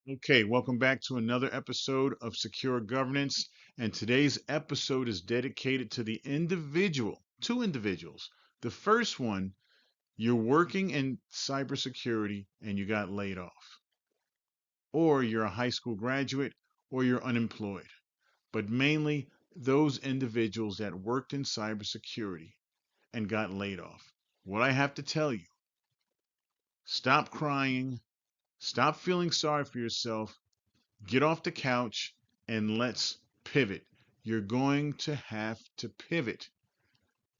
Okay, welcome back to another episode of Secure Governance. And today's episode is dedicated to the individual, two individuals. The first one, you're working in cybersecurity and you got laid off, or you're a high school graduate, or you're unemployed. But mainly those individuals that worked in cybersecurity and got laid off. What I have to tell you, stop crying, stop feeling sorry for yourself. Get off the couch and let's pivot. You're going to have to pivot.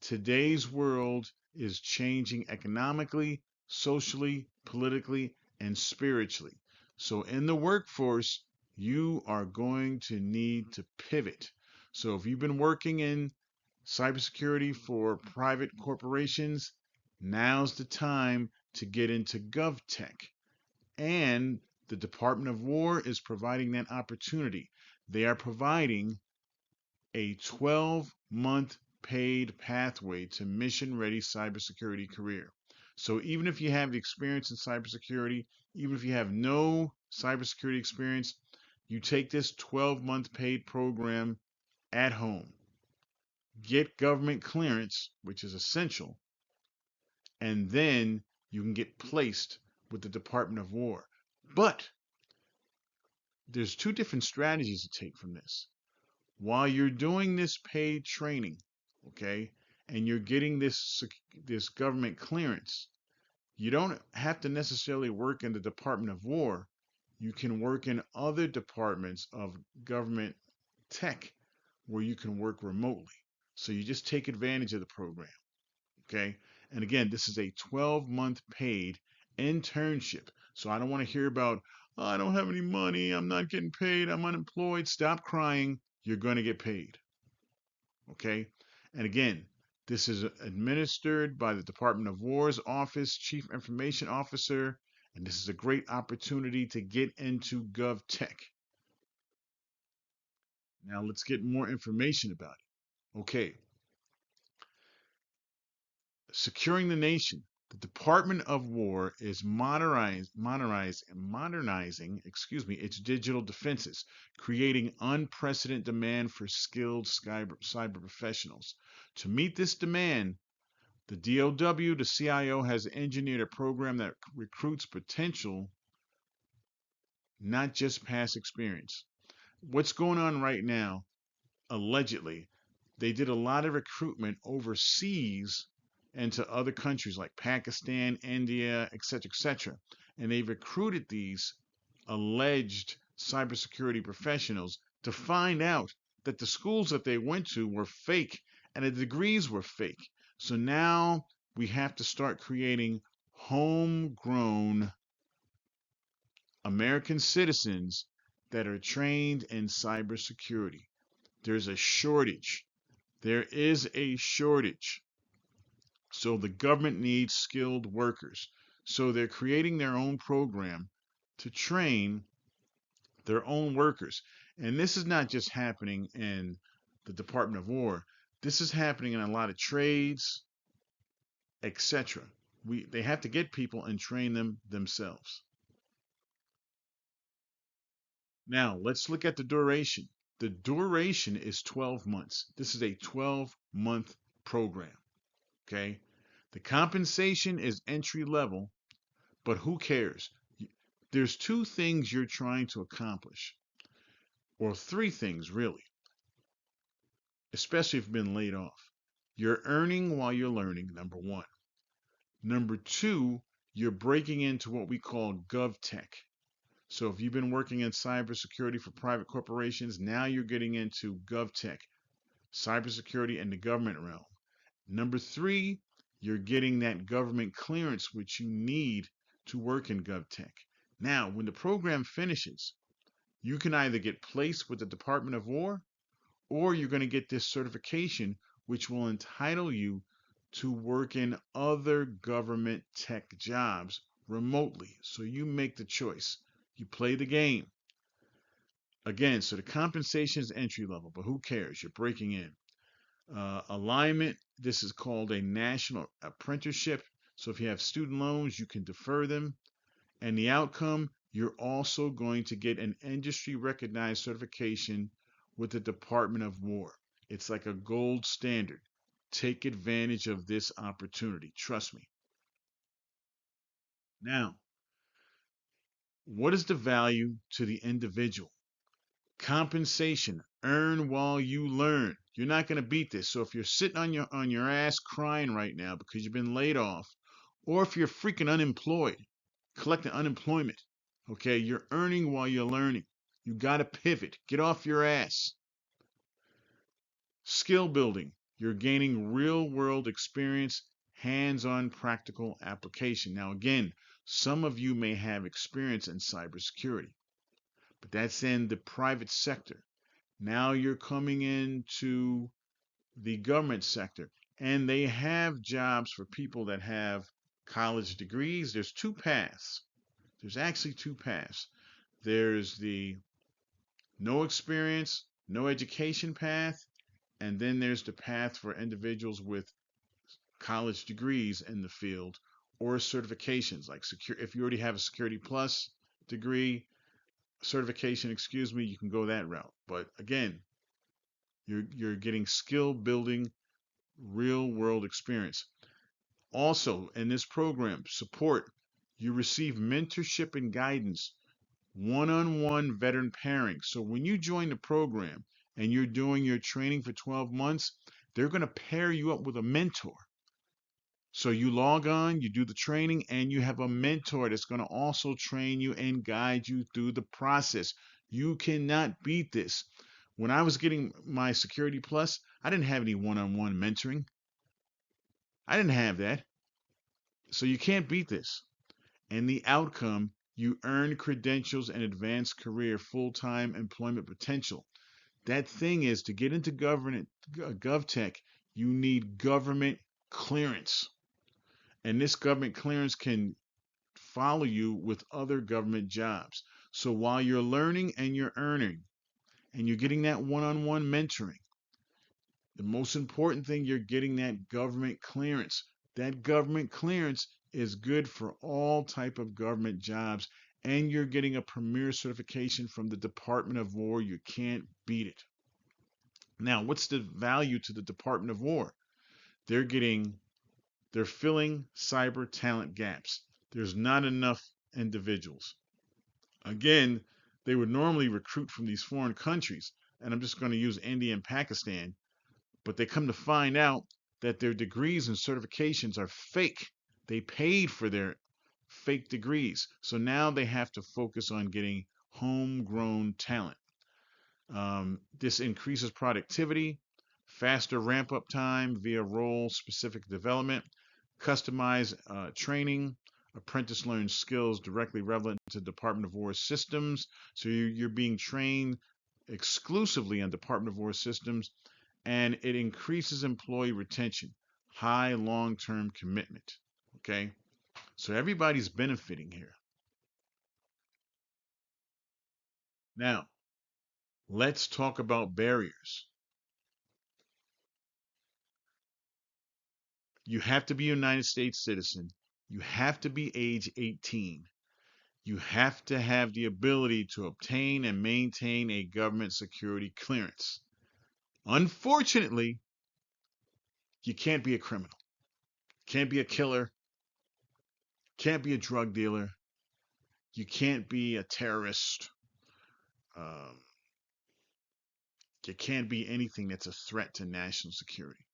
Today's world is changing economically, socially, politically, and spiritually. So, in the workforce, you are going to need to pivot. So, if you've been working in cybersecurity for private corporations, now's the time to get into GovTech. And the Department of War is providing that opportunity. They are providing a 12-month paid pathway to mission ready cybersecurity career. So even if you have the experience in cybersecurity, even if you have no cybersecurity experience, you take this 12-month paid program at home, get government clearance, which is essential, and then you can get placed with the Department of War. But there's two different strategies to take from this. While you're doing this paid training, okay, and you're getting this government clearance, you don't have to necessarily work in the Department of War. You can work in other departments of government tech where you can work remotely. So you just take advantage of the program, okay? And again, this is a 12-month paid internship. So I don't want to hear about, oh, I don't have any money, I'm not getting paid, I'm unemployed. Stop crying. You're going to get paid, okay? And again, this is administered by the Department of War's Office Chief Information Officer, and this is a great opportunity to get into GovTech. Now let's get more information about it. Okay, securing the nation. The Department of War is modernizing, its digital defenses, creating unprecedented demand for skilled cyber professionals. To meet this demand, the DOW, the CIO, has engineered a program that recruits potential, not just past experience. What's going on right now, allegedly, they did a lot of recruitment overseas into other countries like Pakistan, India, etc., etc. And they recruited these alleged cybersecurity professionals to find out that the schools that they went to were fake and the degrees were fake. So now we have to start creating homegrown American citizens that are trained in cybersecurity. There's a shortage. There is a shortage. So the government needs skilled workers. So they're creating their own program to train their own workers. And this is not just happening in the Department of War. This is happening in a lot of trades, etc. They have to get people and train them themselves. Now, let's look at the duration. The duration is 12 months. This is a 12-month program, okay? The compensation is entry level, but who cares? There's two things you're trying to accomplish, or three things really, especially if you've been laid off. You're earning while you're learning, number one. Number two, you're breaking into what we call GovTech. So if you've been working in cybersecurity for private corporations, now you're getting into GovTech, cybersecurity in the government realm. Number three, you're getting that government clearance which you need to work in GovTech. Now, when the program finishes, you can either get placed with the Department of War or you're going to get this certification which will entitle you to work in other government tech jobs remotely. So you make the choice. You play the game. Again, so the compensation is entry level, but who cares? You're breaking in. Alignment, this is called a national apprenticeship. So if you have student loans, you can defer them. And the outcome, you're also going to get an industry recognized certification with the Department of War. It's like a gold standard. Take advantage of this opportunity. Trust me. Now, what is the value to the individual? Compensation. Earn while you learn. You're not going to beat this. So if you're sitting on your ass crying right now because you've been laid off, or if you're freaking unemployed, collecting unemployment, okay, you're earning while you're learning. You got to pivot. Get off your ass. Skill building. You're gaining real world experience, hands on practical application. Now, again, some of you may have experience in cybersecurity, but that's in the private sector. Now you're coming into the government sector, and they have jobs for people that have college degrees. There's two paths. There's actually two paths. There's the no experience, no education path, and then there's the path for individuals with college degrees in the field or certifications like secure. If you already have a Security Plus degree, certification, excuse me, you can go that route. But again, you're getting skill building, real world experience. Also, in this program, support, you receive mentorship and guidance, one-on-one veteran pairing. So when you join the program and you're doing your training for 12 months, they're going to pair you up with a mentor. So you log on, you do the training, and you have a mentor that's going to also train you and guide you through the process. You cannot beat this. When I was getting my Security Plus, I didn't have any one-on-one mentoring. I didn't have that. So you can't beat this. And the outcome, you earn credentials and advanced career full-time employment potential. That thing is to get into government, GovTech, you need government clearance. And this government clearance can follow you with other government jobs. So while you're learning and you're earning and you're getting that one-on-one mentoring, the most important thing, you're getting that government clearance. That government clearance is good for all type of government jobs, and you're getting a premier certification from the Department of War. You can't beat it. Now, what's the value to the Department of War? They're filling cyber talent gaps. There's not enough individuals. Again, they would normally recruit from these foreign countries, and I'm just going to use India and Pakistan, but they come to find out that their degrees and certifications are fake. They paid for their fake degrees. So now they have to focus on getting homegrown talent. This increases productivity, faster ramp up time via role specific development, customized training, apprentice learn skills directly relevant to Department of War systems. So you're being trained exclusively on Department of War systems, and it increases employee retention, high long-term commitment. Okay, so everybody's benefiting here. Now, let's talk about barriers. You have to be a United States citizen. You have to be age 18. You have to have the ability to obtain and maintain a government security clearance. Unfortunately, you can't be a criminal, can't be a killer, can't be a drug dealer, you can't be a terrorist, um, you can't be anything that's a threat to national security.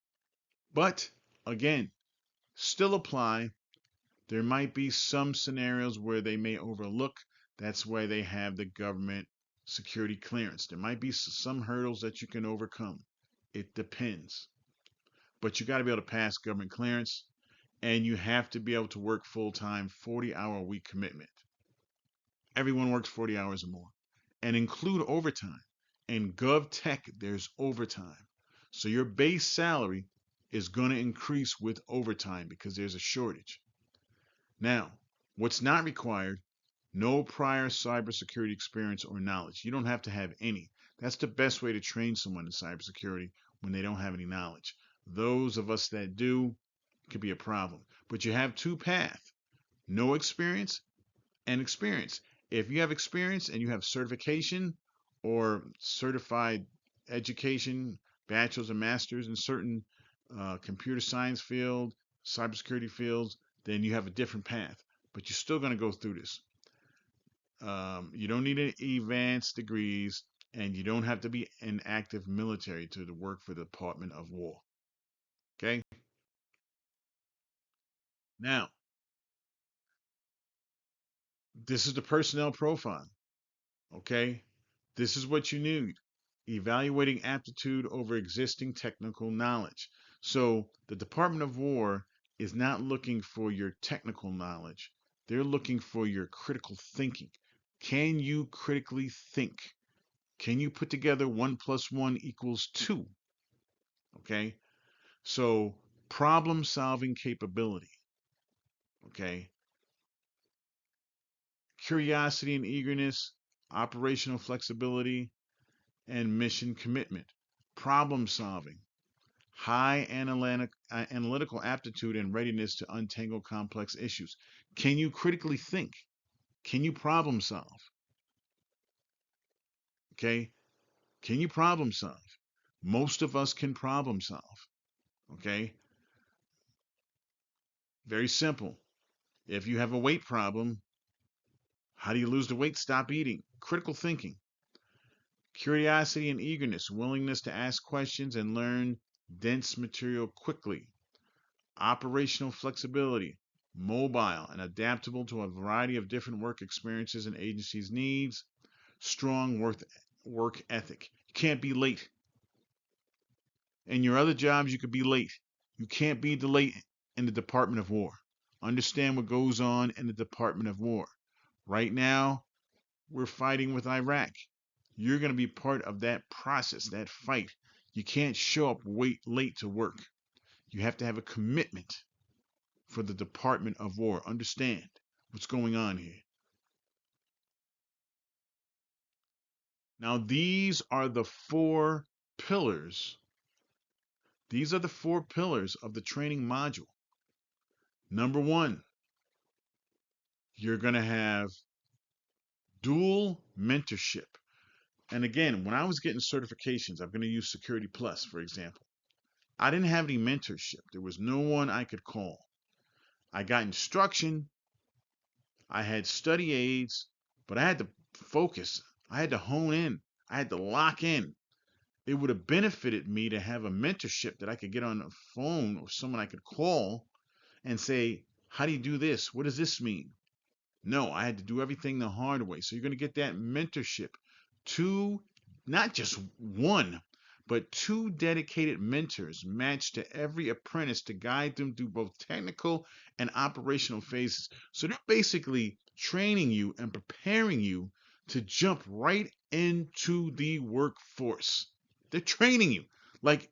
But again, still apply. There might be some scenarios where they may overlook. That's why they have the government security clearance. There might be some hurdles that you can overcome. It depends. But you got to be able to pass government clearance, and you have to be able to work full time, 40-hour a week commitment. Everyone works 40 hours or more, and include overtime. In GovTech, there's overtime. So your base salary is going to increase with overtime because there's a shortage. Now, what's not required, no prior cybersecurity experience or knowledge. You don't have to have any. That's the best way to train someone in cybersecurity when they don't have any knowledge. Those of us that do could be a problem. But you have two paths, no experience and experience. If you have experience and you have certification or certified education, bachelor's and master's in certain computer science field, cybersecurity fields, then you have a different path. But you're still going to go through this. You don't need any advanced degrees, and you don't have to be in active military to work for the Department of War. Okay? Now, this is the personnel profile. Okay? This is what you need. Evaluating aptitude over existing technical knowledge. So, the Department of War is not looking for your technical knowledge, they're looking for your critical thinking. Can you critically think? Can you put together 1 + 1 = 2? Okay. So problem solving capability. Okay. Curiosity and eagerness, operational flexibility, and mission commitment. Problem solving. High analytical aptitude and readiness to untangle complex issues. Can you critically think? Can you problem solve? Okay. Can you problem solve? Most of us can problem solve. Okay. Very simple. If you have a weight problem, how do you lose the weight? Stop eating. Critical thinking. Curiosity and eagerness, willingness to ask questions and learn dense material quickly. Operational flexibility, mobile and adaptable to a variety of different work experiences and agencies' needs. Strong work ethic. You can't be late. In your other jobs, you could be late. You can't be late in the Department of War. Understand what goes on in the Department of War. Right now, we're fighting with Iraq. You're going to be part of that process, that fight. You can't show up late to work. You have to have a commitment for the Department of War. Understand what's going on here. Now, these are the four pillars. These are the four pillars of the training module. Number one, you're going to have dual mentorship. And again, when I was getting certifications, I'm going to use Security Plus, for example. I didn't have any mentorship. There was no one I could call. I got instruction. I had study aids, but I had to focus. I had to hone in. I had to lock in. It would have benefited me to have a mentorship that I could get on the phone or someone I could call and say, how do you do this? What does this mean? No, I had to do everything the hard way. So you're going to get that mentorship. Two, not just one, but two dedicated mentors matched to every apprentice to guide them through both technical and operational phases. So they're basically training you and preparing you to jump right into the workforce. They're training you. Like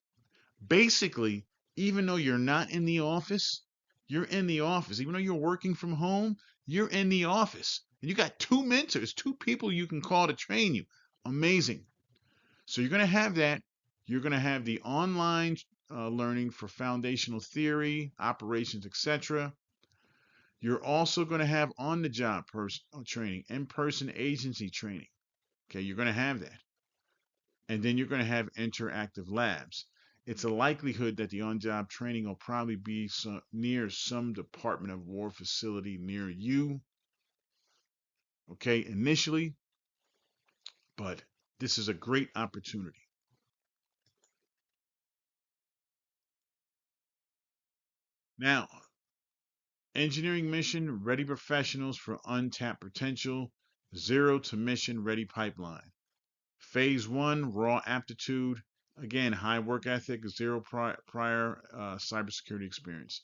basically, even though you're not in the office, you're in the office. Even though you're working from home, you're in the office. And you got two mentors, two people you can call to train you. Amazing. So you're going to have that. You're going to have the online learning for foundational theory, operations, etc. You're also going to have on-the-job training, in-person agency training. Okay, you're going to have that. And then you're going to have interactive labs. It's a likelihood that the on-job training will probably be near some Department of War facility near you. Okay, initially, but this is a great opportunity. Now, engineering mission ready professionals for untapped potential, zero to mission ready pipeline. Phase one, raw aptitude. Again, high work ethic, zero prior cybersecurity experience.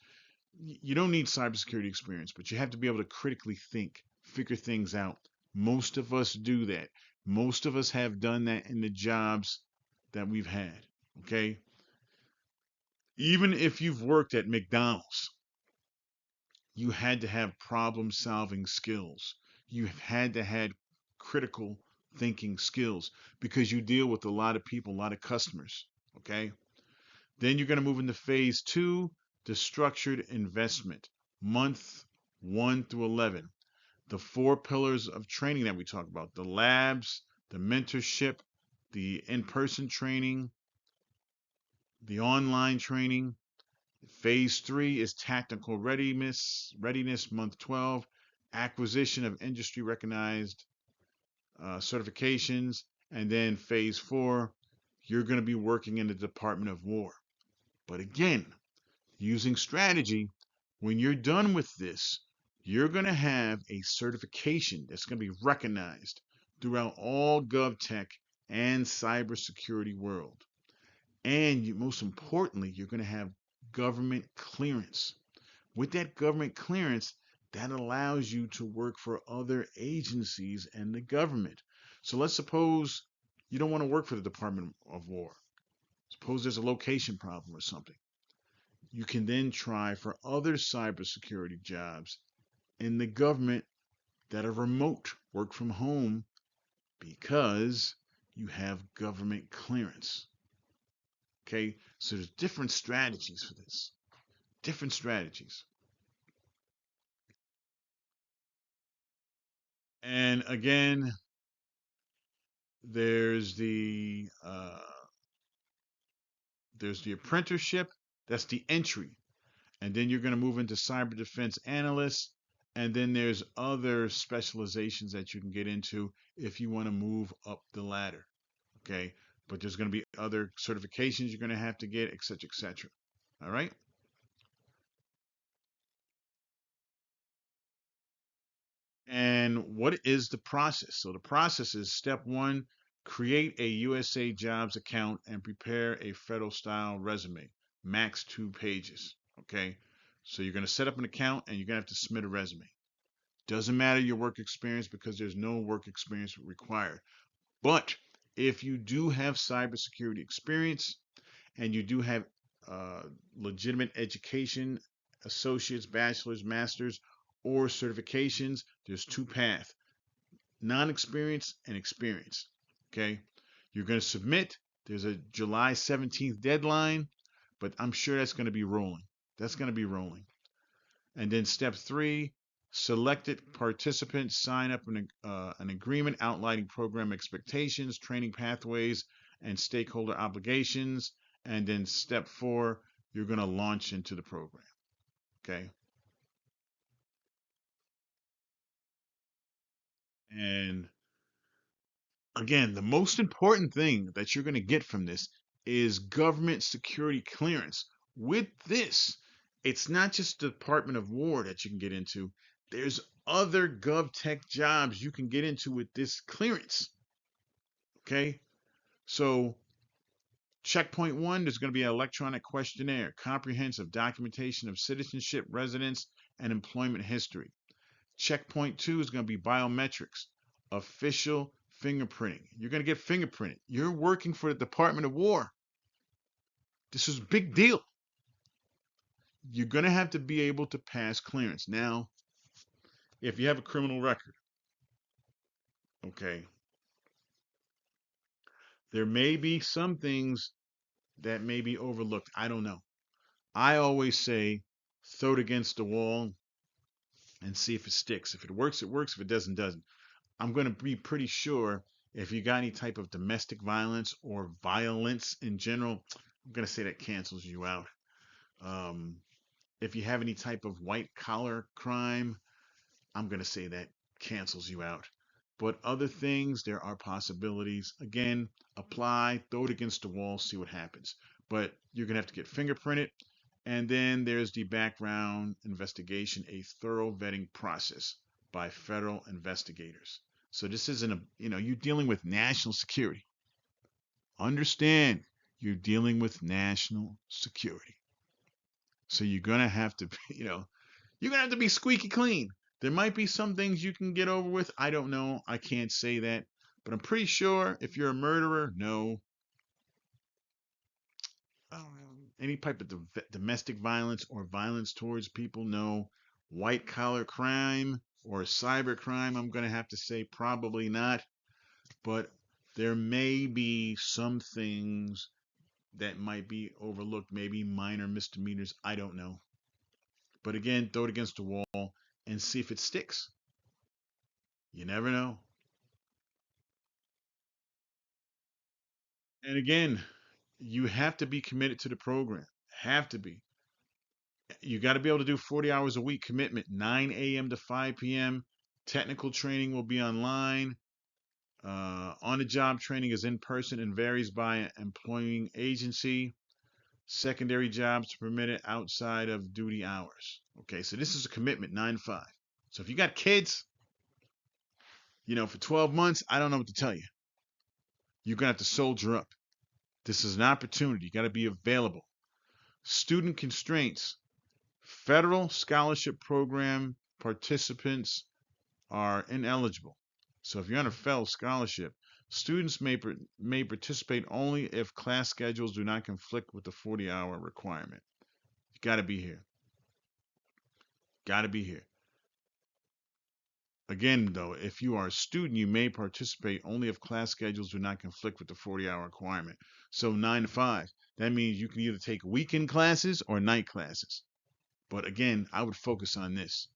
You don't need cybersecurity experience, but you have to be able to critically think, figure things out. Most of us do that. Most of us have done that in the jobs that we've had. Okay. Even if you've worked at McDonald's, you had to have problem solving skills. You had to have critical thinking skills because you deal with a lot of people, a lot of customers. Okay. Then you're going to move into phase two, the structured investment, month 1 through 11. the 4 pillars of training that we talk about: the labs, the mentorship, the in-person training, the online training. Phase 3 is tactical readiness, month 12, acquisition of industry recognized certifications. And then phase 4, you're going to be working in the Department of War. But again, using strategy, when you're done with this, you're going to have a certification that's going to be recognized throughout all GovTech and cybersecurity world. And most importantly, you're going to have government clearance. With that government clearance, that allows you to work for other agencies and the government. So let's suppose you don't want to work for the Department of War. Suppose there's a location problem or something. You can then try for other cybersecurity jobs in the government that are remote, work from home, because you have government clearance. Okay, so there's different strategies for this. Different strategies. And again, there's the uh, there's the apprenticeship. That's the entry, and then you're going to move into Cyber Defense Analyst, and then there's other specializations that you can get into if you want to move up the ladder. Okay, but there's going to be other certifications you're going to have to get, etc., etc. All right. And what is the process? So the process is step 1, create a USA Jobs account and prepare a federal style resume, max 2 pages. Okay. So you're going to set up an account and you're going to have to submit a resume. Doesn't matter your work experience because there's no work experience required. But if you do have cybersecurity experience and you do have legitimate education, associates, bachelor's, master's, or certifications, there's 2 paths: non-experienced and experienced. Okay, you're going to submit. There's a July 17th deadline, but I'm sure that's going to be rolling. That's going to be rolling. And then step 3, selected participants sign up an agreement outlining program expectations, training pathways, and stakeholder obligations. And then step 4, you're going to launch into the program. Okay. And again, the most important thing that you're going to get from this is government security clearance. With this, it's not just the Department of War that you can get into. There's other GovTech jobs you can get into with this clearance. Okay? So, checkpoint 1, there's going to be an electronic questionnaire, comprehensive documentation of citizenship, residence, and employment history. Checkpoint 2 is going to be biometrics, official fingerprinting. You're going to get fingerprinted. You're working for the Department of War. This is a big deal. You're going to have to be able to pass clearance. Now, if you have a criminal record, okay, there may be some things that may be overlooked. I don't know. I always say throw it against the wall and see if it sticks. If it works, it works. If it doesn't, doesn't. I'm going to be pretty sure if you got any type of domestic violence or violence in general, I'm going to say that cancels you out. Um, if you have any type of white collar crime, I'm going to say that cancels you out. But other things, there are possibilities. Again, apply, throw it against the wall, see what happens. But you're going to have to get fingerprinted. And then there's the background investigation, a thorough vetting process by federal investigators. So this isn't you're dealing with national security. Understand, you're dealing with national security. So you're going to have to, you're going to have to be squeaky clean. There might be some things you can get over with. I don't know. I can't say that. But I'm pretty sure if you're a murderer, no. Any type of domestic violence or violence towards people, no. White collar crime or cyber crime, I'm going to have to say probably not. But there may be some things that might be overlooked, maybe minor misdemeanors. I don't know. But again, throw it against the wall and see if it sticks. You never know. And again, you have to be committed to the program. Have to be. You got to be able to do 40 hours a week commitment, 9 a.m. to 5 p.m. Technical training will be online. On the job training is in person and varies by employing agency. Secondary jobs permitted outside of duty hours. Okay, so this is a commitment, 9 to 5. So if you got kids, for 12 months, I don't know what to tell you. You're going to have to soldier up. This is an opportunity. You got to be available. Student constraints. Federal scholarship program participants are ineligible. So if you're on a federal scholarship, students may participate only if class schedules do not conflict with the 40-hour requirement. You got to be here. Got to be here. Again, though, if you are a student, you may participate only if class schedules do not conflict with the 40-hour requirement. So 9 to 5. That means you can either take weekend classes or night classes. But again, I would focus on this.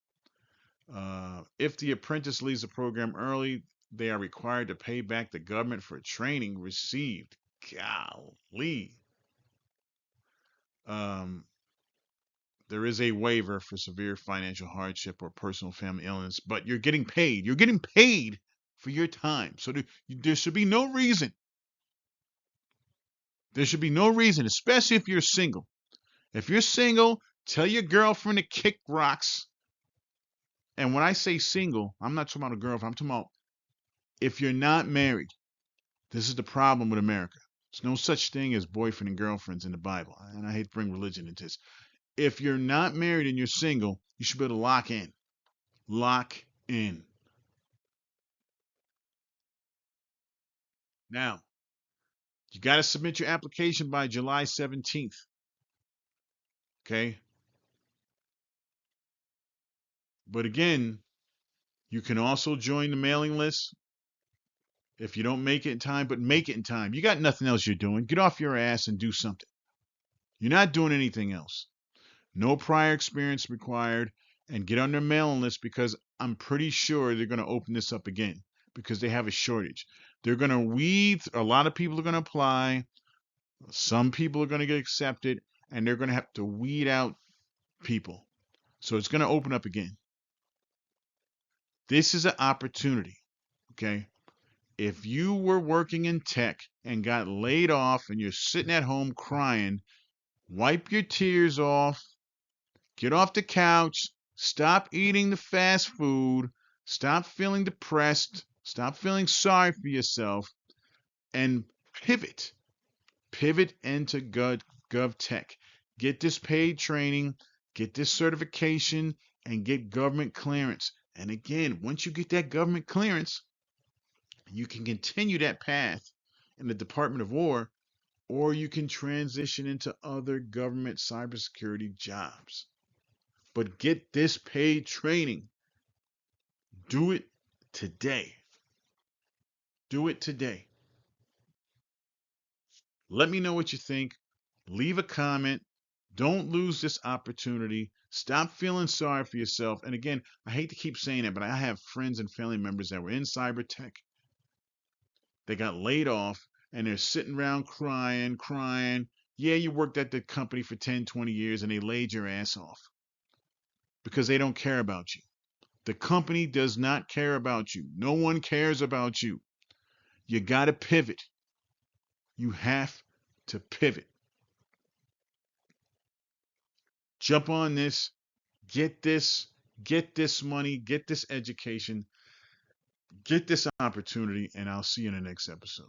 If the apprentice leaves the program early, they are required to pay back the government for training received. Golly. Um, there is a waiver for severe financial hardship or personal family illness, but you're getting paid. You're getting paid for your time. So there should be no reason. There should be no reason, especially if you're single. If you're single, tell your girlfriend to kick rocks. And when I say single, I'm not talking about a girlfriend. I'm talking about if you're not married. This is the problem with America. There's no such thing as boyfriend and girlfriends in the Bible. And I hate to bring religion into this. If you're not married and you're single, you should be able to lock in. Lock in. Now, you got to submit your application by July 17th. Okay? But again, you can also join the mailing list if you don't make it in time, but make it in time. You got nothing else you're doing. Get off your ass and do something. You're not doing anything else. No prior experience required, and get on their mailing list because I'm pretty sure they're going to open this up again because they have a shortage. They're going to weed, a lot of people are going to apply, some people are going to get accepted, and they're going to have to weed out people. So it's going to open up again. This is an opportunity, okay? If you were working in tech and got laid off and you're sitting at home crying, wipe your tears off. Get off the couch. Stop eating the fast food. Stop feeling depressed. Stop feeling sorry for yourself. And pivot. Pivot into GovTech. Get this paid training. Get this certification. And get government clearance. And again, once you get that government clearance, you can continue that path in the Department of War, or you can transition into other government cybersecurity jobs. But get this paid training. Do it today. Do it today. Let me know what you think. Leave a comment. Don't lose this opportunity. Stop feeling sorry for yourself. And again, I hate to keep saying it, but I have friends and family members that were in cyber tech. They got laid off and they're sitting around crying. Yeah, you worked at the company for 10, 20 years and they laid your ass off because they don't care about you. The company does not care about you. No one cares about you. You got to pivot. You have to pivot. Jump on this. Get this. Get this money. Get this education. Get this opportunity. And I'll see you in the next episode.